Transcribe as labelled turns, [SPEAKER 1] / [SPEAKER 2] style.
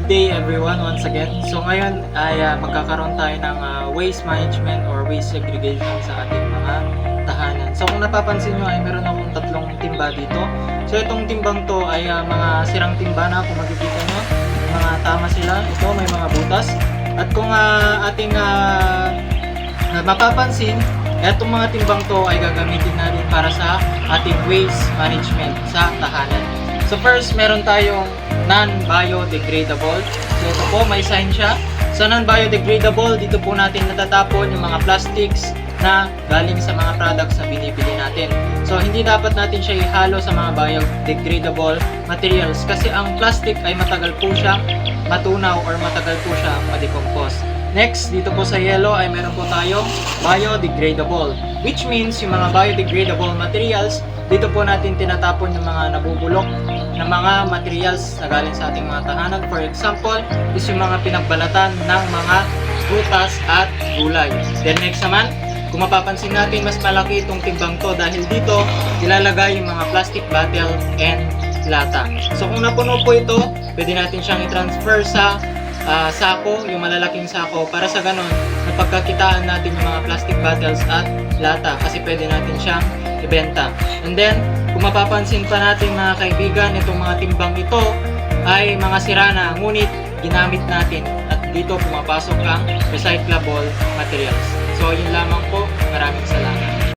[SPEAKER 1] Good day everyone once again. So ngayon ay magkakaroon tayo ng waste management or waste segregation sa ating mga tahanan. So kung napapansin nyo ay meron akong tatlong timba dito. So itong timbang to ay mga sirang timba na kung makikita nyo. Mga tama sila. Ito may mga butas. At kung ating mapapansin, itong mga timbang to ay gagamitin natin para sa ating waste management sa tahanan. So first, meron tayong non-biodegradable. So ito po, may sign siya. Sa non-biodegradable, dito po natin natatapon yung mga plastics na galing sa mga products na binibili natin. So hindi dapat natin siya ihalo sa mga biodegradable materials kasi ang plastic ay matagal po siyang matunaw or matagal po siyang ma-decompose. Next, dito po sa yellow ay meron po tayong biodegradable, which means yung mga biodegradable materials, dito po natin tinatapon yung mga nabubulok na mga materials na galing sa ating mga tahanan. For example, is yung mga pinagbalatan ng mga prutas at gulay. Then next naman, kung mapapansin natin, mas malaki itong timbang to dahil dito ilalagay yung mga plastic bottle and lata. So kung napuno po ito, pwede natin siyang i-transfer sa sako, yung malalaking sako, para sa ganon napagkakitaan natin yung mga plastic bottles at lata kasi pwede natin siyang ibenta. And then, kung mapapansin pa natin mga kaibigan, itong mga timbang ito ay mga sira na, ngunit ginamit natin at dito pumapasok ang recyclable materials. So yun lamang po, maraming salamat.